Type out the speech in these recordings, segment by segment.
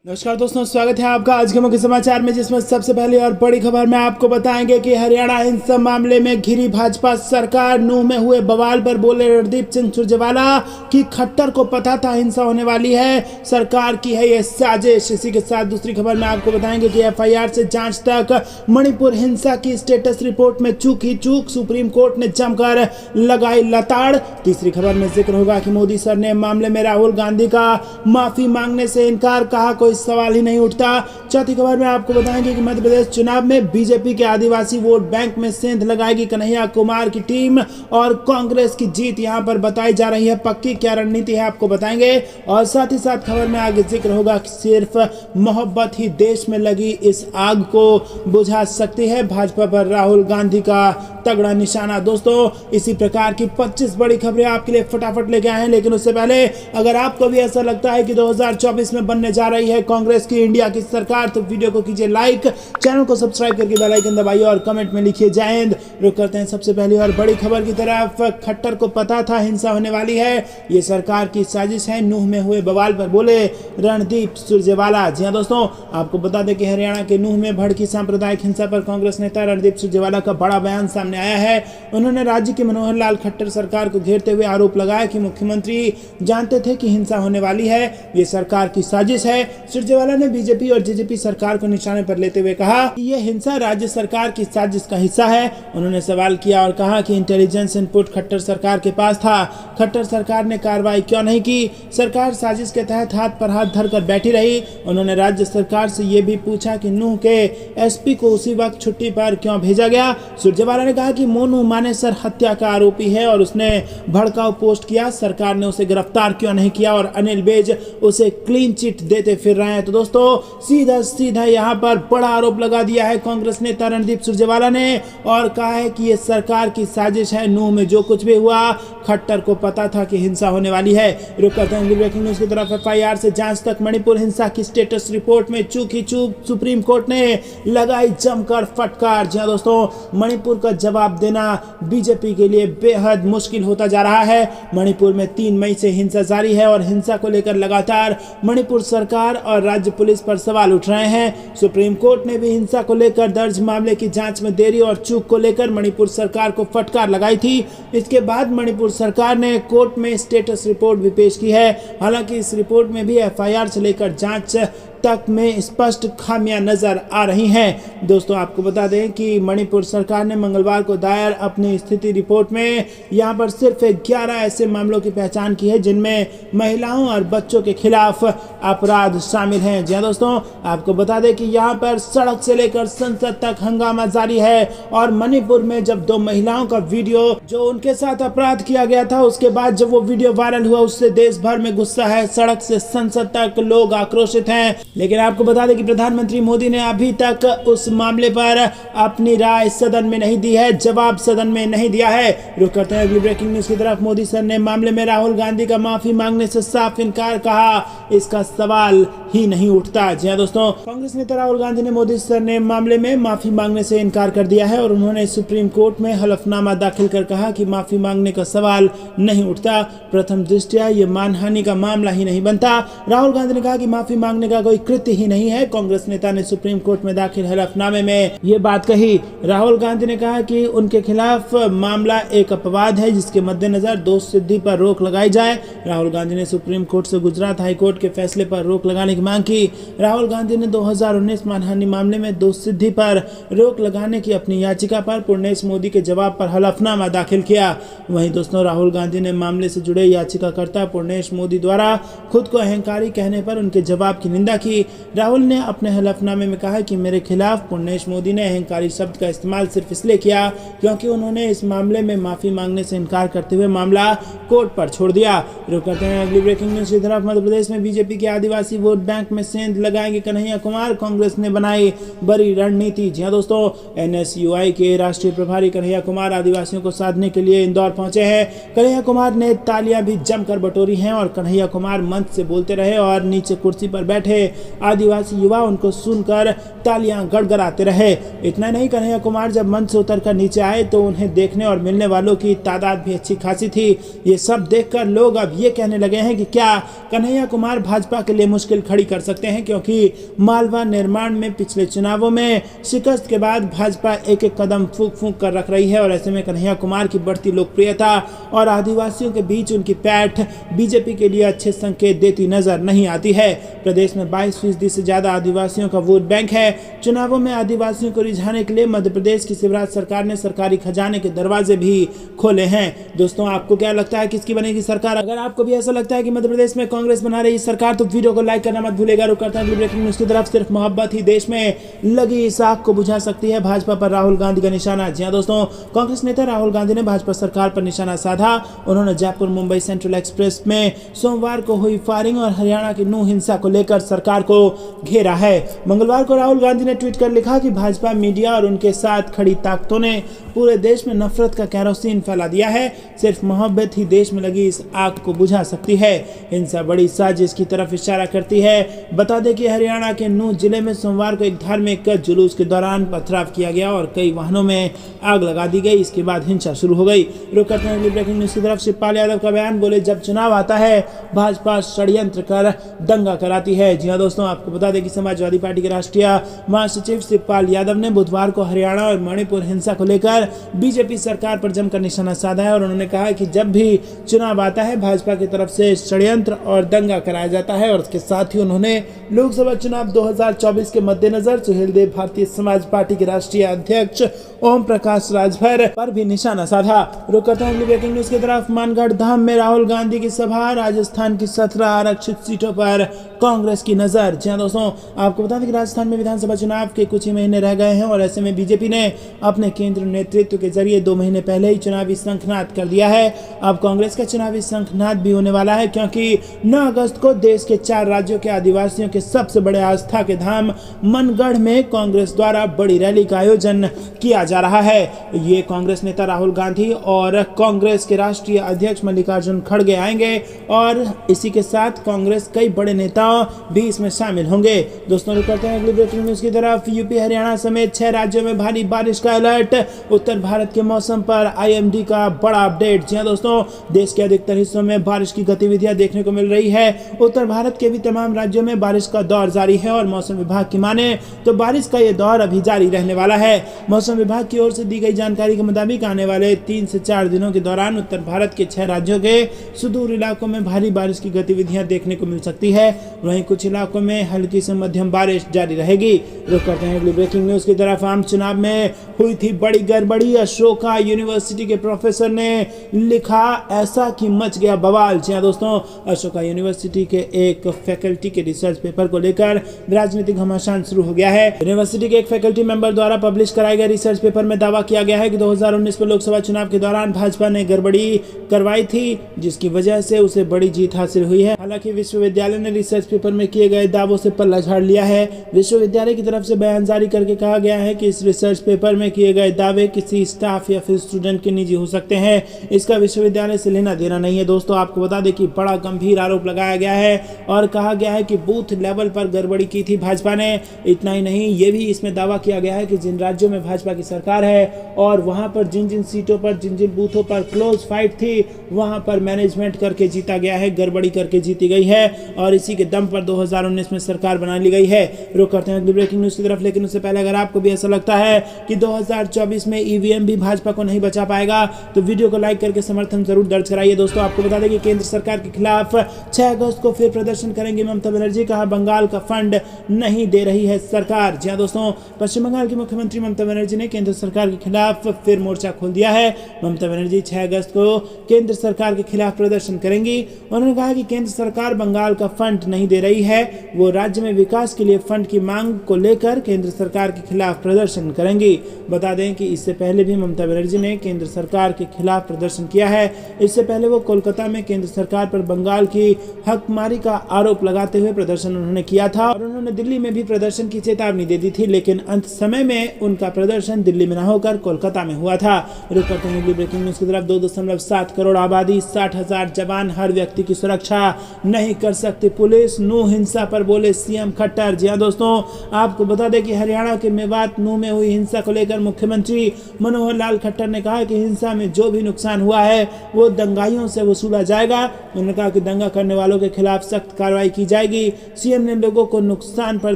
नमस्कार दोस्तों, स्वागत है आपका आज के मुख्य समाचार में, जिसमें सबसे पहले और बड़ी खबर में आपको बताएंगे कि हरियाणा हिंसा मामले में घिरी भाजपा सरकार। नूंह में हुए बवाल पर बोले रणदीप सिंह सुरजेवाला कि खट्टर को पता था हिंसा होने वाली है, सरकार की है ये साजिश। इसी के साथ दूसरी खबर में आपको बताएंगे कि एफआईआर से जांच तक मणिपुर हिंसा की स्टेटस रिपोर्ट में चूक ही चूक, सुप्रीम कोर्ट ने जमकर लगाई लताड़। तीसरी खबर में जिक्र होगा कि मोदी सर ने मामले में राहुल गांधी का माफी मांगने से इनकार, कहा कोई सवाल ही नहीं उठता। चौथी खबर में आपको बताएंगे कि मध्य प्रदेश चुनाव में बीजेपी के आदिवासी वोट बैंक में सेंध लगाएगी कन्हैया कुमार की टीम और कांग्रेस की जीत यहां पर बताई जा रही है पक्की। क्या रणनीति है आपको बताएंगे। और साथ ही साथ खबर में आगे जिक्र होगा कि सिर्फ मोहब्बत ही देश में लगी इस आग को बुझा सकती है, भाजपा पर राहुल गांधी का तगड़ा निशाना। दोस्तों, इसी प्रकार की 25 बड़ी खबरें आपके लिए फटाफट लेके आए हैं, लेकिन उससे पहले अगर आपको भी ऐसा लगता है कि 2024 में बनने जा रही है कांग्रेस की इंडिया की सरकार, तो वीडियो को कीजिए लाइक, चैनल को सब्सक्राइब करके बेल आइकन दबाइए और कमेंट में लिखिए जय हिंद। रुक करते हैं सबसे पहले और बड़ी खबर की तरफ। खट्टर को पता था हिंसा होने वाली है, ये सरकार की साजिश है, नूंह में हुए बवाल पर बोले रणदीप सुरजेवाला। जी हां दोस्तों, आपको बता दें कि हरियाणा के नूंह में भड़की सांप्रदायिक हिंसा पर कांग्रेस नेता रणदीप सुरजेवाला का बड़ा बयान सामने आया है। उन्होंने राज्य के मनोहर लाल खट्टर सरकार को घेरते हुए आरोप लगाया कि मुख्यमंत्री जानते थे कि हिंसा होने वाली है, ये सरकार की साजिश है। सुरजेवाला ने बीजेपी और जेजेपी सरकार को निशाने पर लेते हुए कहा कि यह हिंसा राज्य सरकार की साजिश का हिस्सा है। उन्होंने सवाल किया और कहा कि इंटेलिजेंस इनपुट खट्टर सरकार के पास था, खट्टर सरकार ने कार्रवाई क्यों नहीं की, सरकार साजिश के तहत हाथ पर हाथ धरकर बैठी रही। उन्होंने राज्य सरकार से यह भी पूछा कि नूंह के एसपी को उसी वक्त छुट्टी पर क्यों भेजा गया। सुरजेवाला ने कहा कि मोनू मानेसर हत्या का आरोपी है और उसने भड़काऊ पोस्ट किया, सरकार ने उसे गिरफ्तार क्यों नहीं किया और अनिल विज उसे क्लीन चिट देते फिर रहे हैं। तो दोस्तों, सीधा सीधा यहाँ पर बड़ा आरोप लगा दिया है कांग्रेस नेता रणदीप सुरजेवाला ने और कहा है कि ये सरकार की साजिश है। नूंह में जो कुछ भी हुआ, खट्टर को पता था कि हिंसा होने वाली है। रुक करते हैं ब्रेकिंग न्यूज की तरफ। एफआईआर से जांच तक मणिपुर हिंसा की स्टेटस रिपोर्ट में चूक ही चूक, सुप्रीम कोर्ट ने लगाई जमकर फटकार। जी हां दोस्तों, मणिपुर का जवाब देना बीजेपी के लिए बेहद मुश्किल होता जा रहा है। मणिपुर में 3 मई से हिंसा जारी है और हिंसा को लेकर लगातार मणिपुर सरकार और राज्य पुलिस पर सवाल उठ रहे हैं। सुप्रीम कोर्ट ने भी हिंसा को लेकर दर्ज मामले की जांच में देरी और चूक को लेकर मणिपुर सरकार को फटकार लगाई थी। इसके बाद मणिपुर सरकार ने कोर्ट में स्टेटस रिपोर्ट भी पेश की है। हालांकि इस रिपोर्ट में भी एफआईआर से लेकर जांच तक में स्पष्ट खामियां नजर आ रही हैं। दोस्तों, आपको बता दें कि मणिपुर सरकार ने मंगलवार को दायर अपनी स्थिति रिपोर्ट में यहां पर सिर्फ 11 ऐसे मामलों की पहचान की है जिनमें महिलाओं और बच्चों के खिलाफ अपराध शामिल हैं। जी हां दोस्तों, आपको बता दें कि यहां पर सड़क से लेकर संसद तक हंगामा जारी है और मणिपुर में जब 2 महिलाओं का वीडियो जो उनके साथ अपराध किया गया था, उसके बाद जब वो वीडियो वायरल हुआ, उससे देश भर में गुस्सा है, सड़क से संसद तक लोग आक्रोशित हैं। लेकिन आपको बता दें कि प्रधानमंत्री मोदी ने अभी तक उस मामले पर अपनी राय सदन में नहीं दी है, जवाब सदन में नहीं दिया है। रुक करते हैं अगली ब्रेकिंग न्यूज की तरफ। मोदी सर ने मामले में राहुल गांधी का माफी मांगने से साफ इनकार, कहा इसका सवाल ही नहीं उठता। जी हां दोस्तों, कांग्रेस नेता राहुल गांधी ने मोदी सर ने मामले में माफी मांगने से इनकार कर दिया है और उन्होंने सुप्रीम कोर्ट में हलफनामा दाखिल कर कहा कि माफी मांगने का सवाल नहीं उठता, प्रथम दृष्टया ये मानहानि का मामला ही नहीं बनता। राहुल गांधी ने कहा कि माफी मांगने का कोई कृत्य ही नहीं है। कांग्रेस नेता ने सुप्रीम कोर्ट में दाखिल हलफनामे में ये बात कही। राहुल गांधी ने कहा कि उनके खिलाफ मामला एक अपवाद है जिसके मद्देनजर दोष सिद्धि पर रोक लगाई जाए। राहुल गांधी ने सुप्रीम कोर्ट से गुजरात हाई कोर्ट के फैसले पर रोक लगाने की मांग की। राहुल गांधी ने 2019 मानहानि मामले में दोष सिद्धि पर रोक लगाने की अपनी याचिका पर पूर्णेश मोदी के जवाब पर हलफनामा दाखिल किया। वहीं दोस्तों, राहुल गांधी ने मामले से जुड़े याचिकाकर्ता पूर्णेश मोदी द्वारा खुद को अहंकारी कहने पर उनके जवाब की निंदा की। राहुल ने अपने हलफनामे में कहा कि मेरे खिलाफ पूर्णेश मोदी ने अहंकारी शब्द का इस्तेमाल सिर्फ इसलिए किया क्योंकि उन्होंने इस मामले में माफी मांगने से इनकार करते हुए मामला कोर्ट पर छोड़ दिया। रुक करते हैं अगली ब्रेकिंग न्यूज की तरफ। मध्य प्रदेश में बीजेपी के आदिवासी वोट बैंक में सेंध लगाएंगे कन्हैया कुमार, कांग्रेस ने बनाई बड़ी रणनीति। जी हां दोस्तों, एनएसयूआई के राष्ट्रीय प्रभारी कन्हैया कुमार आदिवासियों को साधने के लिए इंदौर पहुंचे हैं। कन्हैया कुमार ने तालियां भी जमकर बटोरी हैं और कन्हैया कुमार मंच से बोलते रहे और नीचे कुर्सी पर बैठे आदिवासी युवा उनको सुनकर तालियां गड़गड़ाते रहे। इतना नहीं, कन्हैया कुमार जब मंच से उतरकर नीचे आए तो उन्हें देखने और मिलने वालों की तादाद भी अच्छी खासी थी। ये सब देखकर लोग अब ये कहने लगे हैं कि क्या कन्हैया कुमार भाजपा के लिए मुश्किल खड़ी कर सकते हैं, क्योंकि मालवा निर्माण में पिछले चुनावों में शिकस्त के बाद भाजपा एक एक कदम फूंक फूंक कर रख रही है और ऐसे में कन्हैया कुमार की बढ़ती लोकप्रियता और आदिवासियों के बीच उनकी पैठ बीजेपी के लिए अच्छे संकेत देती नजर नहीं आती है। प्रदेश में 22% से ज्यादा आदिवासियों का वोट बैंक है। चुनावों में आदिवासियों को रिझाने के लिए मध्य प्रदेश की शिवराज सरकार ने सरकारी खजाने के दरवाजे भी खोले हैं। दोस्तों, आपको क्या लगता है किसकी बनेगी सरकार? अगर आपको भी ऐसा लगता है कि मध्य प्रदेश में कांग्रेस बना रही सरकार तो वीडियो को लाइक करना मत भूलेगा। रुक करता है ब्रेकिंग न्यूज की तरफ। सिर्फ मोहब्बत ही देश में लगी इस आग को बुझा सकती है। भाजपा पर राहुल गांधी का निशाना। जी हां दोस्तों, कांग्रेस नेता राहुल गांधी ने भाजपा सरकार पर निशाना साधा। उन्होंने जयपुर मुंबई सेंट्रल एक्सप्रेस में सोमवार को हुई फायरिंग और हरियाणा की नूह हिंसा को लेकर सरकार को घेरा है। मंगलवार को राहुल गांधी ने ट्वीट कर लिखा कि भाजपा मीडिया और उनके साथ खड़ी ताकतों ने पूरे देश में नफरत का केरोसिन फैला दिया है। सिर्फ मोहब्बत ही देश में लगी इस आग को बुझा सकती है। हिंसा बड़ी साजिश की तरफ इशारा करती है। बता दें कि हरियाणा के नूह जिले में सोमवार को एक धार्मिक जुलूस के दौरान पथराव किया गया और कई वाहनों में आग लगा दी गई। इसके बाद हिंसा शुरू हो गई। रुक करते हैं ब्रेकिंग न्यूज की तरफ। शिवपाल यादव का बयान। बोले, जब चुनाव आता है भाजपा षड्यंत्र कर दंगा कराती है। जी हां दोस्तों, आपको बता दें कि समाजवादी पार्टी के राष्ट्रीय महासचिव शिवपाल यादव ने बुधवार को हरियाणा और मणिपुर हिंसा को लेकर बीजेपी सरकार पर जमकर निशाना साधा है और उन्होंने कहा कि जब भी चुनाव आता है भाजपा की तरफ से षड्यंत्र और दंगा कराया जाता है। और उसके साथ ही उन्होंने लोकसभा चुनाव 2024 के मद्देनजर सुहेलदेव भारतीय समाज पार्टी के राष्ट्रीय अध्यक्ष ओम प्रकाश राजभर पर भी निशाना साधा। रुक करते हैं ब्रेकिंग न्यूज की तरफ। मानगढ़ धाम में राहुल गांधी की सभा। राजस्थान की 17 आरक्षित सीटों पर कांग्रेस की नजर। जी हां दोस्तों, आपको बता दें कि राजस्थान में विधानसभा चुनाव के कुछ ही महीने रह गए हैं और ऐसे में बीजेपी ने अपने केंद्र नेतृत्व के जरिए 2 महीने पहले ही चुनावी शंखनाद कर दिया है। अब कांग्रेस का चुनावी शंखनाद भी होने वाला है, क्योंकि 9 अगस्त को देश के 4 राज्यों के आदिवासियों के सबसे बड़े आस्था के धाम मनगढ़ में कांग्रेस द्वारा बड़ी रैली का आयोजन किया जा रहा है। ये कांग्रेस नेता राहुल गांधी और कांग्रेस के राष्ट्रीय अध्यक्ष मल्लिकार्जुन खड़गे आएंगे और इसी के साथ कांग्रेस कई बड़े नेता भी इसमें शामिल होंगे। दोस्तों, रुक करते हैं अगली ब्रेकिंग न्यूज की तरफ। यूपी हरियाणा समेत 6 राज्यों में भारी बारिश का अलर्ट। उत्तर भारत के मौसम पर आईएमडी का बड़ा अपडेट। जी हां दोस्तों, देश के अधिकतर हिस्सों में बारिश की गतिविधियां देखने को मिल रही है। उत्तर भारत के भी तमाम राज्यों में बारिश का दौर जारी है और मौसम विभाग की माने तो बारिश का यह दौर अभी जारी रहने वाला है। मौसम विभाग की ओर से दी गई जानकारी के मुताबिक आने वाले 3 से 4 दिनों के दौरान उत्तर भारत के 6 राज्यों के सुदूर इलाकों में भारी बारिश की गतिविधियां देखने को मिल सकती है। वहीं कुछ इलाकों में हल्की से मध्यम बारिश जारी रहेगी। रुक करते हैं अगली ब्रेकिंग न्यूज की तरफ। आम चुनाव में हुई थी बड़ी गड़बड़ी। अशोका यूनिवर्सिटी के प्रोफेसर ने लिखा ऐसा कि मच गया बवाल। जी हां दोस्तों, अशोका यूनिवर्सिटी के एक फैकल्टी के रिसर्च पेपर को लेकर राजनीतिक घमासान शुरू हो गया है। यूनिवर्सिटी के एक फैकल्टी मेंबर द्वारा पब्लिश कराए गए रिसर्च पेपर में दावा किया गया है कि 2019 में लोकसभा चुनाव के दौरान भाजपा ने गड़बड़ी करवाई थी, जिसकी वजह से उसे बड़ी जीत हासिल हुई है। हालांकि विश्वविद्यालय ने रिसर्च पेपर में किए गए दावों से पल्ला झाड़ लिया है। विश्वविद्यालय की तरफ से बयान जारी करके कहा गया है कि इस रिसर्च पेपर में किए गए दावे किसी स्टाफ या फिर स्टूडेंट के निजी हो सकते हैं। इसका विश्वविद्यालय से लेना देना नहीं है। दोस्तों, आपको बता दें कि बड़ा गंभीर आरोप लगाया गया है और कहा गया है कि बूथ लेवल पर गड़बड़ी की थी भाजपा ने। इतना ही नहीं, ये भी इसमें दावा किया गया है कि जिन राज्यों में भाजपा की सरकार है और वहां पर जिन जिन सीटों पर जिन जिन बूथों पर क्लोज फाइट थी वहां पर मैनेजमेंट करके जीता गया है, गड़बड़ी करके जीती गई है और इसी के दम पर 2019 में सरकार बना ली गई है। रुक करते हैं अगली ब्रेकिंग न्यूज की तरफ। लेकिन उससे पहले अगर आपको भी ऐसा लगता है कि 2024 में ईवीएम भी भाजपा को नहीं बचा पाएगा तो वीडियो को लाइक करके समर्थन जरूर दर्ज कराइए। दोस्तों, आपको बता दें कि केंद्र सरकार के खिलाफ 6 अगस्त को फिर प्रदर्शन करेंगे ममता बनर्जी। कहा बंगाल का फंड नहीं दे रही है सरकार। जी हां दोस्तों, पश्चिम बंगाल की मुख्यमंत्री ममता बनर्जी ने केंद्र सरकार के खिलाफ फिर मोर्चा खोल दिया है। ममता बनर्जी 6 अगस्त को केंद्र सरकार के खिलाफ प्रदर्शन करेंगी। उन्होंने कहा कि केंद्र सरकार बंगाल का फंड नहीं दे रही है। वो राज्य में विकास के लिए फंड की मांग को लेकर केंद्र सरकार के खिलाफ प्रदर्शन करेंगी। बता दें कि इससे पहले भी ममता बनर्जी ने केंद्र सरकार के खिलाफ प्रदर्शन किया है। इससे पहले वो कोलकाता में केंद्र सरकार पर बंगाल की हकमारी का आरोप लगाते हुए प्रदर्शन उन्होंने किया था और उन्होंने दिल्ली में भी प्रदर्शन की चेतावनी दे दी थी, लेकिन अंत समय में उनका प्रदर्शन दिल्ली में न होकर कोलकाता में हुआ था। ब्रेकिंग न्यूज की तरफ 2.7 करोड़ आबादी, 60,000 जवान, हर व्यक्ति की सुरक्षा नहीं कर सकती पुलिस, नूह हिंसा पर बोले सीएम खट्टर। जी हाँ दोस्तों, आपको बता दें कि हरियाणा के मेवात नूह में हुई हिंसा को लेकर मुख्यमंत्री मनोहर लाल खट्टर ने कहा कि हिंसा में जो भी नुकसान हुआ है वो दंगाइयों से वसूला जाएगा। उन्होंने कहा कि दंगा करने वालों के खिलाफ सख्त कार्रवाई की जाएगी। सीएम ने लोगों को नुकसान पर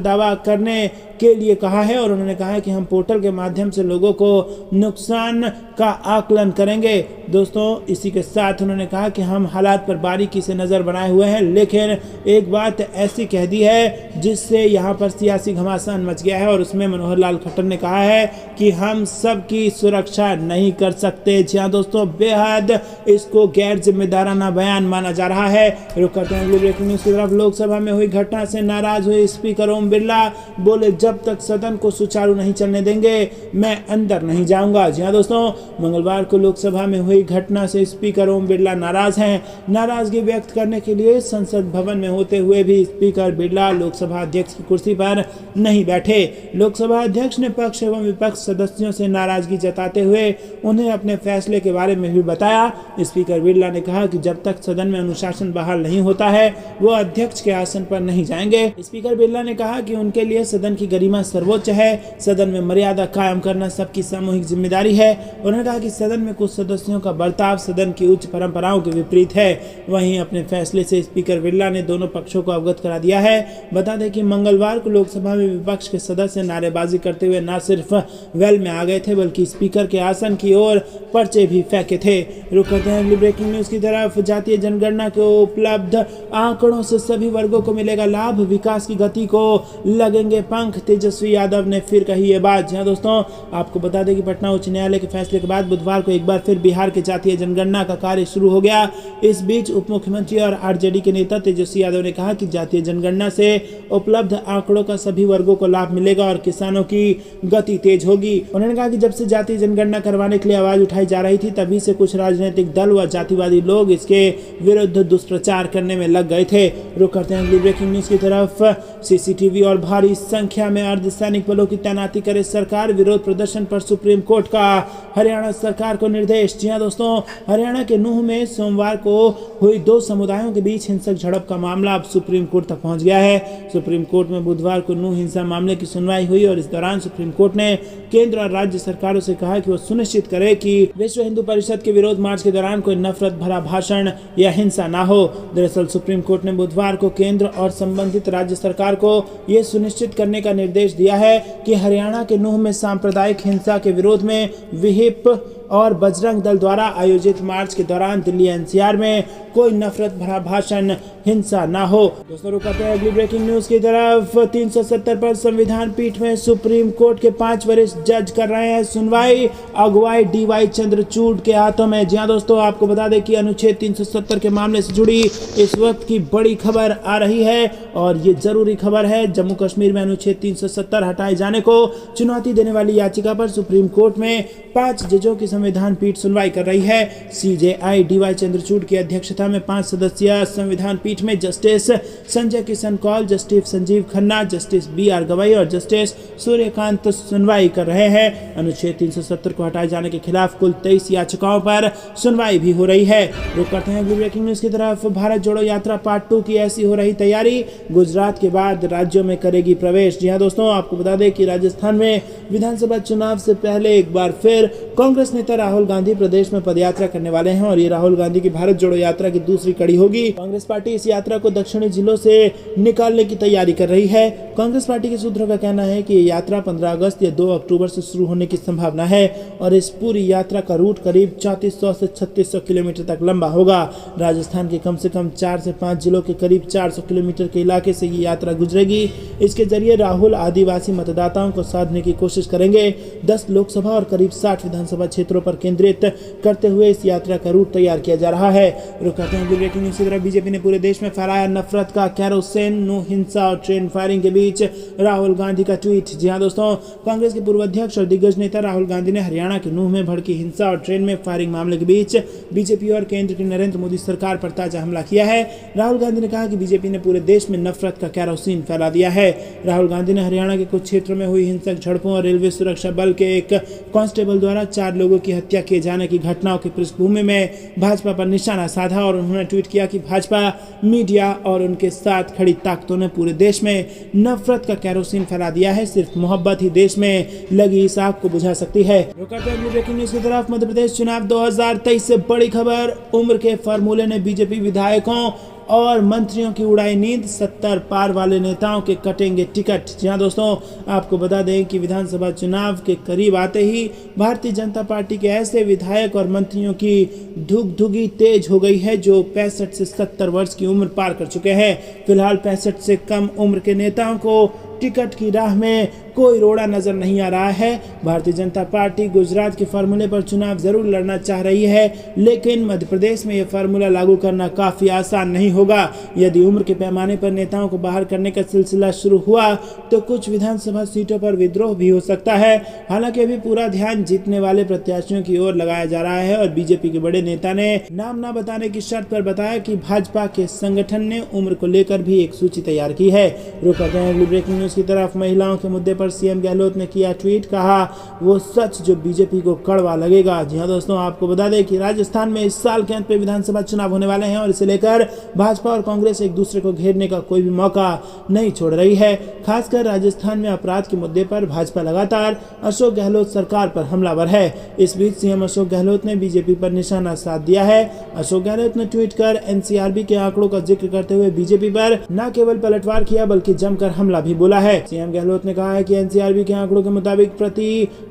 दावा करने के लिए कहा है और उन्होंने कहा है कि हम पोर्टल के माध्यम से लोगों को नुकसान का आकलन करेंगे। दोस्तों, इसी के साथ उन्होंने कहा कि हम हालात पर बारीकी से नजर बनाए हुए हैं, लेकिन एक बात ऐसी कह दी है जिससे यहाँ पर सियासी घमासान मच गया है और उसमें मनोहर लाल खट्टर ने कहा है कि हम सबकी सुरक्षा नहीं कर सकते। जी हाँ दोस्तों, बेहद इसको गैर जिम्मेदाराना बयान माना जा रहा है। रुक करते हैं अगली ब्रेकिंग न्यूज की तरफ। लोकसभा में हुई घटना से नाराज हुए स्पीकर ओम बिरला, बोले जब तक सदन को सुचारू नहीं चलने देंगे मैं अंदर नहीं जाऊंगा। जी हाँ दोस्तों, मंगलवार को लोकसभा में हुई घटना से स्पीकर ओम बिरला नाराज हैं। नाराजगी व्यक्त करने के लिए संसद भवन में होते हुए भी स्पीकर बिरला लोकसभा अध्यक्ष की कुर्सी पर नहीं बैठे। लोकसभा अध्यक्ष ने पक्ष एवं विपक्ष सदस्यों से नाराजगी जताते हुए उन्हें अपने फैसले के बारे में भी बताया। स्पीकर बिरला ने कहा कि जब तक सदन में अनुशासन बहाल नहीं होता है वो अध्यक्ष के आसन पर नहीं जाएंगे। स्पीकर बिरला ने कहा कि उनके लिए सदन की गरिमा सर्वोच्च है, सदन में मर्यादा कायम करना सबकी सामूहिक जिम्मेदारी है। उन्होंने कहा कि सदन में कुछ सदस्यों का बर्ताव सदन की उच्च परंपराओं के विपरीत है। वहीं अपने फैसले से स्पीकर बिरला ने दोनों पक्षों को अवगत करा दिया है। बता दें कि मंगलवार को लोकसभा में विपक्ष के सदस्य नारेबाजी करते हुए न सिर्फ वेल में आ गए थे बल्कि स्पीकर के आसन की ओर पर्चे भी फेंके थे। रुक करते हैं अगली ब्रेकिंग न्यूज की तरफ। जातीय जनगणना के उपलब्ध आंकड़ों से सभी वर्गों को मिलेगा लाभ, विकास की गति को लगेंगे पंख, तेजस्वी यादव ने फिर कही ये बात। जी दोस्तों, आपको बता दें कि पटना उच्च न्यायालय के फैसले के बाद बुधवार को एक बार फिर बिहार के जातीय जनगणना का कार्य शुरू हो गया। इस बीच उप मुख्यमंत्री और आरजेडी के नेता तेजस्वी यादव ने कहा कि जातीय जनगणना से उपलब्ध आंकड़ों का सभी वर्गों को लाभ मिलेगा और किसानों की गति तेज होगी। उन्होंने कहा कि जब से जातीय जनगणना करवाने के लिए आवाज उठाई जा रही थी तभी से कुछ राजनीतिक दल व जातिवादी लोग इसके विरुद्ध दुष्प्रचार करने में लग गए थे। रुक करते हैं अगली ब्रेकिंग न्यूज की तरफ। सीसीटीवी और भारी संख्या में अर्धसैनिक बलों की तैनाती करे सरकार, विरोध प्रदर्शन पर सुप्रीम कोर्ट का हरियाणा सरकार को निर्देश। जी हां दोस्तों, हरियाणा के नूह में सोमवार को हुई दो समुदायों के बीच हिंसक झड़प का मामला अब सुप्रीम कोर्ट तक पहुंच गया है। सुप्रीम कोर्ट में बुधवार को नूह हिंसा मामले की सुनवाई हुई और इस दौरान सुप्रीम कोर्ट ने केंद्र और राज्य सरकारों से कहा कि वो सुनिश्चित करे कि विश्व हिंदू परिषद के विरोध मार्च के दौरान कोई नफरत भरा भाषण या हिंसा ना हो। दरअसल सुप्रीम कोर्ट ने बुधवार को केंद्र और संबंधित राज्य सरकार को यह सुनिश्चित करने का निर्देश दिया है कि हरियाणा के नूह में सांप्रदायिक हिंसा के विरोध में विहिप और बजरंग दल द्वारा आयोजित मार्च के दौरान दिल्ली एनसीआर में कोई नफरत भरा भाषण, हिंसा ना हो। दोस्तों, रुकते हैं अगली ब्रेकिंग न्यूज की तरफ। 370 पर संविधान पीठ में सुप्रीम कोर्ट के 5 वरिष्ठ जज कर रहे हैं सुनवाई, अगुवाई डीवाई चंद्रचूड़ के हाथों में। जी हां दोस्तों, आपको बता दें कि अनुच्छेद 370 के मामले से जुड़ी इस वक्त की बड़ी खबर आ रही है और ये जरूरी खबर है। जम्मू कश्मीर में अनुच्छेद 370 हटाए जाने को चुनौती देने वाली याचिका पर सुप्रीम कोर्ट में 5 जजों की संविधान पीठ सुनवाई कर रही है। सीजेआई डीवाई चंद्रचूड़ की अध्यक्षता में 5 सदस्यीय संविधान पीठ में justice Sanjay Kishan Kaul, justice Sanjiv Khanna, justice BR Gavai और जस्टिस सूर्यकांत सुनवाई कर रहे हैं। अनुच्छेद 370 को हटाए जाने के खिलाफ कुल 23 याचिकाओं पर सुनवाई भी हो रही है। रुक करते हैं अगली ब्रेकिंग न्यूज की तरफ। भारत जोड़ो यात्रा पार्ट 2 की ऐसी हो रही तैयारी, गुजरात के बाद राज्यों में करेगी प्रवेश। जी हां दोस्तों, आपको बता दें कि राजस्थान में विधानसभा चुनाव से पहले एक बार फिर कांग्रेस नेता राहुल गांधी प्रदेश में पदयात्रा करने वाले हैं और ये राहुल गांधी की भारत जोड़ो यात्रा की दूसरी कड़ी होगी। कांग्रेस पार्टी इस यात्रा को दक्षिणी जिलों से निकालने की तैयारी कर रही है। कांग्रेस पार्टी के सूत्रों का कहना है कि ये यात्रा 15 अगस्त या 2 अक्टूबर से शुरू होने की संभावना है और इस पूरी यात्रा का रूट करीब 3400 से 3600 किलोमीटर तक लंबा होगा। राजस्थान के कम से कम 4 से 5 जिलों के करीब 400 किलोमीटर के इलाके से ये यात्रा गुजरेगी। इसके जरिए राहुल आदिवासी मतदाताओं को साधने की कोशिश करेंगे। 10 लोकसभा और करीब 60 विधानसभा क्षेत्रों क्षेत्रों पर केंद्रित करते हुए इस यात्रा का रूट तैयार किया जा रहा है। रुक करते हैं ब्रेकिंग न्यूज की तरफ। बीजेपी ने पूरे देश में फैलाया नफरत का कैरोसिन, नो हिंसा और ट्रेन फायरिंग के बीच राहुल गांधी का ट्वीट। जी हां दोस्तों, कांग्रेस के पूर्व अध्यक्ष और दिग्गज नेता राहुल गांधी ने हरियाणा के नूह में भड़की हिंसा और ट्रेन में फायरिंग मामले के बीच बीजेपी और केंद्र की नरेंद्र मोदी सरकार पर ताजा हमला किया है। राहुल गांधी ने कहा कि बीजेपी ने पूरे देश में नफरत का कैरोसिन फैला दिया है। राहुल गांधी ने हरियाणा के कुछ क्षेत्रों में हुई हिंसक झड़पों और रेलवे सुरक्षा बल के एक कांस्टेबल द्वारा 4 लोगों की हत्या किए जाने की घटनाओं की पृष्ठभूमि में भाजपा पर निशाना साधा और उन्होंने ट्वीट किया कि भाजपा, मीडिया और उनके साथ खड़ी ताकतों ने पूरे देश में नफरत का कैरोसिन फैला दिया है। सिर्फ मोहब्बत ही देश में लगी इस आग को बुझा सकती है। ब्रेकिंग न्यूज की तरफ। मध्य प्रदेश चुनाव 2023 से बड़ी खबर। उम्र के फार्मूले ने बीजेपी विधायकों और मंत्रियों की उड़ाई नींद। 70 पार वाले नेताओं के कटेंगे टिकट। जी हां दोस्तों, आपको बता दें कि विधानसभा चुनाव के करीब आते ही भारतीय जनता पार्टी के ऐसे विधायक और मंत्रियों की धुगधुगी तेज हो गई है जो 65 से 70 वर्ष की उम्र पार कर चुके हैं। फिलहाल 65 से कम उम्र के नेताओं को टिकट की राह में कोई रोड़ा नजर नहीं आ रहा है। भारतीय जनता पार्टी गुजरात के फार्मूले पर चुनाव जरूर लड़ना चाह रही है, लेकिन मध्य प्रदेश में यह फार्मूला लागू करना काफी आसान नहीं होगा। यदि उम्र के पैमाने पर नेताओं को बाहर करने का सिलसिला शुरू हुआ तो कुछ विधानसभा सीटों पर विद्रोह भी हो सकता है। हालांकि अभी पूरा ध्यान जीतने वाले प्रत्याशियों की ओर लगाया जा रहा है और बीजेपी के बड़े नेता ने नाम न बताने की शर्त पर बताया कि भाजपा के संगठन ने उम्र को लेकर भी एक सूची तैयार की है। रुक करते हैं अगली ब्रेकिंग न्यूज की तरफ। महिलाओं के मुद्दे पर सीएम गहलोत ने किया ट्वीट, कहा वो सच जो बीजेपी को कड़वा लगेगा। जी हां दोस्तों, आपको बता दें कि राजस्थान में इस साल के अंत में विधानसभा चुनाव होने वाले हैं और इसे लेकर भाजपा और कांग्रेस एक दूसरे को घेरने का कोई भी मौका नहीं छोड़ रही है। खासकर राजस्थान में अपराध के मुद्दे पर भाजपा लगातार अशोक गहलोत सरकार पर हमलावर है। इस बीच सीएम अशोक गहलोत ने बीजेपी पर निशाना साध दिया है। अशोक गहलोत ने ट्वीट कर एनसीआरबी के आंकड़ों का जिक्र करते हुए बीजेपी पर न केवल पलटवार किया बल्कि जमकर हमला भी बोला है। सीएम गहलोत ने कहा है कि एनसीआरबी के आंकड़ों के मुताबिक प्रति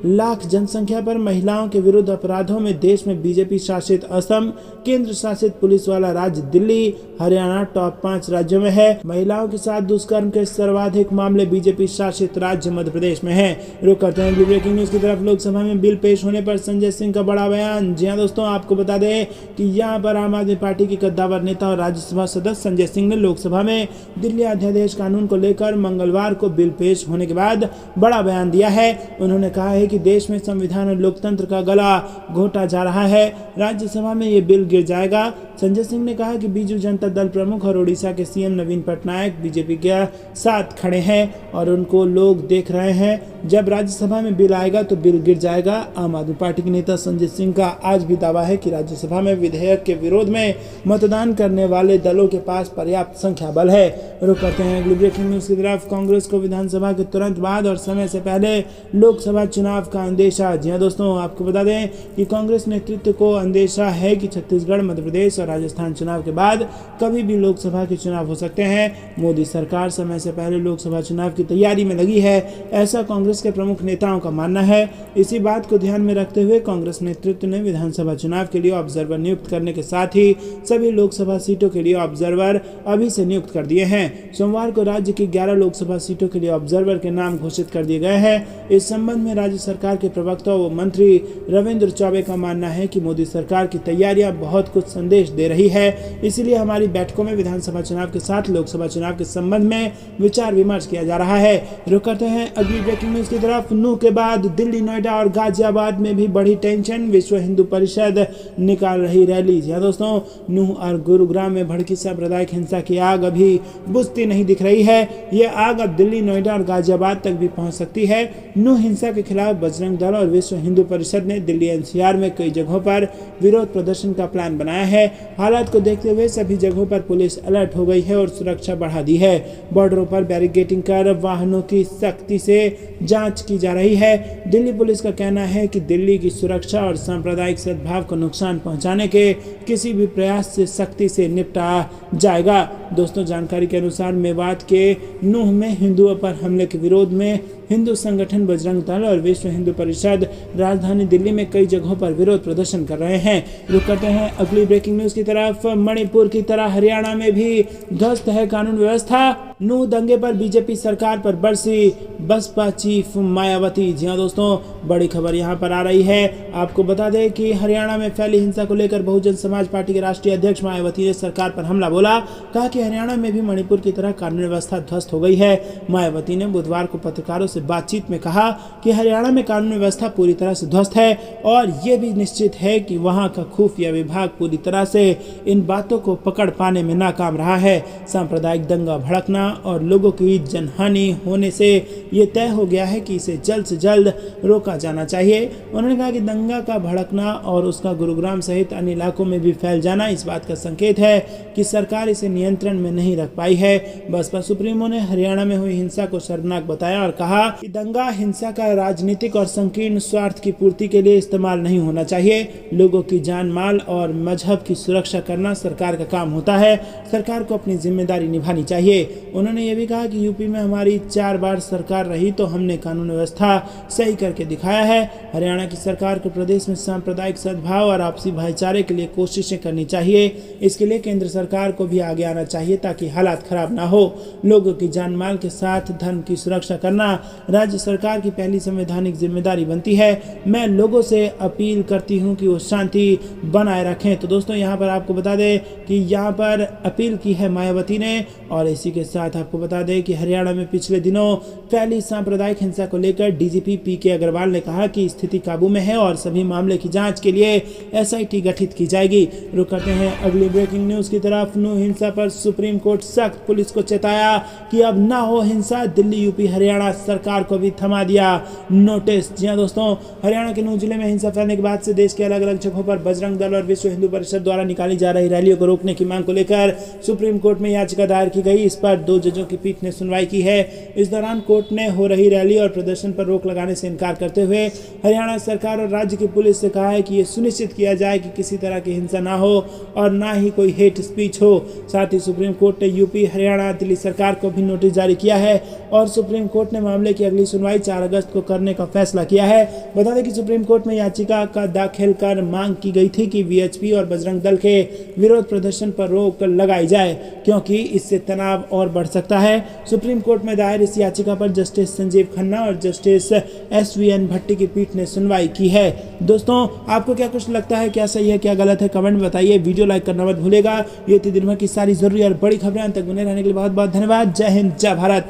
लाख जनसंख्या पर महिलाओं के विरुद्ध अपराधों में देश में बीजेपी शासित असम, केंद्र शासित पुलिस वाला राज्य दिल्ली, हरियाणा टॉप 5 राज्यों में है। महिलाओं के साथ दुष्कर्म के सर्वाधिक मामले बीजेपी शासित राज्य मध्य प्रदेश में है। रुक करते हैं ब्रेकिंग न्यूज की तरफ। लोकसभा में बिल पेश होने पर संजय सिंह का बड़ा बयान। जी हां दोस्तों, आपको बता दें कि यहाँ पर आम आदमी पार्टी के कद्दावर नेता और राज्यसभा सदस्य संजय सिंह ने लोकसभा में दिल्ली अध्यादेश कानून को लेकर मंगलवार को बिल पेश होने के बाद बड़ा बयान दिया है। उन्होंने कहा है कि देश में संविधान और लोकतंत्र का गला घोटा जा रहा है, राज्यसभा में ये बिल गिर जाएगा। संजय सिंह ने कहा कि बीजू जनता दल प्रमुख और ओडिशा के सीएम नवीन पटनायक बीजेपी के साथ खड़े हैं और उनको लोग देख रहे हैं। जब राज्यसभा में बिल आएगा तो बिल गिर जाएगा। आम आदमी पार्टी के नेता संजय सिंह का आज भी दावा है कि राज्यसभा में विधेयक के विरोध में मतदान करने वाले दलों के पास पर्याप्त संख्या बल है। रुक करते हैं अगली ब्रेकिंग न्यूज की तरफ। कांग्रेस को विधानसभा के तुरंत बाद और समय से पहले लोकसभा चुनाव का अंदेशा। जी हां दोस्तों, आपको बता दें कि कांग्रेस नेतृत्व को अंदेशा है कि छत्तीसगढ़, मध्य प्रदेश और राजस्थान चुनाव के बाद कभी भी लोकसभा के चुनाव हो सकते हैं। मोदी सरकार समय से पहले लोकसभा चुनाव की तैयारी में लगी है, ऐसा कांग्रेस के प्रमुख नेताओं का मानना है। इसी बात को ध्यान में रखते हुए कांग्रेस नेतृत्व ने विधानसभा चुनाव के लिए ऑब्जर्वर नियुक्त करने के साथ ही सभी लोकसभा सीटों के लिए ऑब्जर्वर अभी से नियुक्त कर दिए हैं। सोमवार को राज्य की 11 लोकसभा सीटों के लिए ऑब्जर्वर के नाम घोषित कर दिए गए हैं। इस संबंध में राज्य सरकार के प्रवक्ता व मंत्री रविंद्र चौबे का मानना है कि मोदी सरकार की तैयारियां बहुत कुछ संदेश दे रही है, इसलिए हमारी बैठकों में विधानसभा चुनाव के साथ लोकसभा चुनाव के संबंध में विचार विमर्श किया जा रहा है। रुक करते हैं अगली ब्रेकिंग न्यूज की तरफ। नूह के बाद दिल्ली, नोएडा और गाजियाबाद में भी बढ़ी टेंशन। विश्व हिंदू परिषद निकाल रही रैली। जी दोस्तों, नूह और गुरुग्राम में भड़की सांप्रदायिक हिंसा की आग अभी बुझती नहीं दिख रही है। ये आग अब दिल्ली, नोएडा और गाजियाबाद तक भी पहुंच सकती है। नूह हिंसा के खिलाफ बजरंग दल और विश्व हिंदू परिषद ने दिल्ली एनसीआर में कई जगहों पर विरोध प्रदर्शन का प्लान बनाया है। हालात को देखते हुए सभी जगहों पर पुलिस अलर्ट हो गई है और सुरक्षा बढ़ा दी है। बॉर्डरों पर बैरिकेडिंग कर वाहनों की सख्ती से जांच की जा रही है। दिल्ली पुलिस का कहना है कि दिल्ली की सुरक्षा और सांप्रदायिक सद्भाव को नुकसान पहुंचाने के किसी भी प्रयास से सख्ती से निपटा जाएगा। दोस्तों, जानकारी के अनुसार मेवात के नूह में हिंदुओं पर हमले के विरोध में हिंदू संगठन बजरंग दल और विश्व हिंदू परिषद राजधानी दिल्ली में कई जगहों पर विरोध प्रदर्शन कर रहे हैं। रुक करते हैं अगली ब्रेकिंग न्यूज की तरफ। मणिपुर की तरह हरियाणा में भी ध्वस्त है कानून व्यवस्था। नूह दंगे पर बीजेपी सरकार पर बरसी बसपा चीफ मायावती। जी हां दोस्तों, बड़ी खबर यहां पर आ रही है। आपको बता दें कि हरियाणा में फैली हिंसा को लेकर बहुजन समाज पार्टी के राष्ट्रीय अध्यक्ष मायावती ने सरकार पर हमला बोला। कहा कि हरियाणा में भी मणिपुर की तरह कानून व्यवस्था ध्वस्त हो गई है। मायावती ने बुधवार को पत्रकारों से बातचीत में कहा कि हरियाणा में कानून व्यवस्था पूरी तरह से ध्वस्त है और ये भी निश्चित है कि वहां का खुफिया विभाग पूरी तरह से इन बातों को पकड़ पाने में नाकाम रहा है। सांप्रदायिक दंगा भड़कना और लोगों की जनहानि होने से ये तय हो गया है कि इसे जल्द से जल्द रोका जाना चाहिए। उन्होंने कहा कि दंगा का भड़कना और उसका गुरुग्राम सहित अन्य इलाकों में भी फैल जाना इस बात का संकेत है कि सरकार इसे नियंत्रण में नहीं रख पाई है। बसपा सुप्रीमो ने हरियाणा में हुई हिंसा को शर्मनाक बताया और कहा कि दंगा हिंसा का राजनीतिक और संकीर्ण स्वार्थ की पूर्ति के लिए इस्तेमाल नहीं होना चाहिए। लोगों की जान माल और मजहब की सुरक्षा करना सरकार का काम होता है। सरकार को अपनी जिम्मेदारी निभानी चाहिए। उन्होंने ये भी कहा कि यूपी में हमारी 4 बार सरकार रही तो हमने कानून व्यवस्था सही करके दिखाया है। हरियाणा की सरकार को प्रदेश में सांप्रदायिक सद्भाव और आपसी भाईचारे के लिए कोशिशें करनी चाहिए। इसके लिए केंद्र सरकार को भी आगे आना चाहिए ताकि हालात खराब ना हो। लोगों की जान माल के साथ धर्म की सुरक्षा करना राज्य सरकार की पहली संवैधानिक जिम्मेदारी बनती है। मैं लोगों से अपील करती हूँ कि वो शांति बनाए रखें। तो दोस्तों, यहाँ पर आपको बता दें कि यहाँ पर अपील की है मायावती ने। और इसी के साथ आपको बता दें कि हरियाणा में पिछले दिनों फैली सांप्रदायिक हिंसा को लेकर डीजीपी पीके अग्रवाल ने कहा कि स्थिति काबू में है और सभी मामले की जांच के लिए एसआईटी गठित की जाएगी। रुक करते हैं अगली ब्रेकिंग न्यूज की तरफ। नूह हिंसा पर सुप्रीम कोर्ट सख्त, पुलिस को चेताया कि अब ना हो हिंसा। दिल्ली यूपी हरियाणा सरकार को भी थमा दिया नोटिस। जी हाँ दोस्तों, हरियाणा के नूह जिले में हिंसा फैलने के बाद से देश के अलग अलग जगहों पर बजरंग दल और विश्व हिंदू परिषद द्वारा निकाली जा रही रैलियों को रोकने की मांग को लेकर सुप्रीम कोर्ट में याचिका दायर की गई। इस पर 2 जजों की पीठ ने सुनवाई की है। इस दौरान कोर्ट ने हो रही रैली और प्रदर्शन पर रोक लगाने से इनकार करते हुए हरियाणा सरकार और राज्य की पुलिस से कहा है कि ये सुनिश्चित किया जाए कि किसी तरह की हिंसा ना हो और ना ही कोई हेट स्पीच हो। साथ ही सुप्रीम कोर्ट ने यूपी हरियाणा दिल्ली सरकार को भी नोटिस जारी किया है और सुप्रीम कोर्ट ने मामले की अगली सुनवाई 4 अगस्त को करने का फैसला किया है। बता दें कि सुप्रीम कोर्ट में याचिका का दाखिल कर मांग की गई थी कि वीएचपी और बजरंग दल के विरोध प्रदर्शन पर रोक लगाई जाए क्योंकि इससे तनाव और बढ़ सकता है। सुप्रीम कोर्ट में दायर इस याचिका पर जस्टिस संजीव खन्ना और जस्टिस एसवीएन भट्टी की पीठ ने सुनवाई की है। दोस्तों, आपको क्या कुछ लगता है, क्या सही है क्या गलत है, कमेंट में बताइए। वीडियो लाइक करना मत भूलेगा। ये थी दिन भर की सारी जरूरी और बड़ी खबरें। अंत तक बने रहने के लिए बहुत बहुत धन्यवाद। जय हिंद, जय भारत।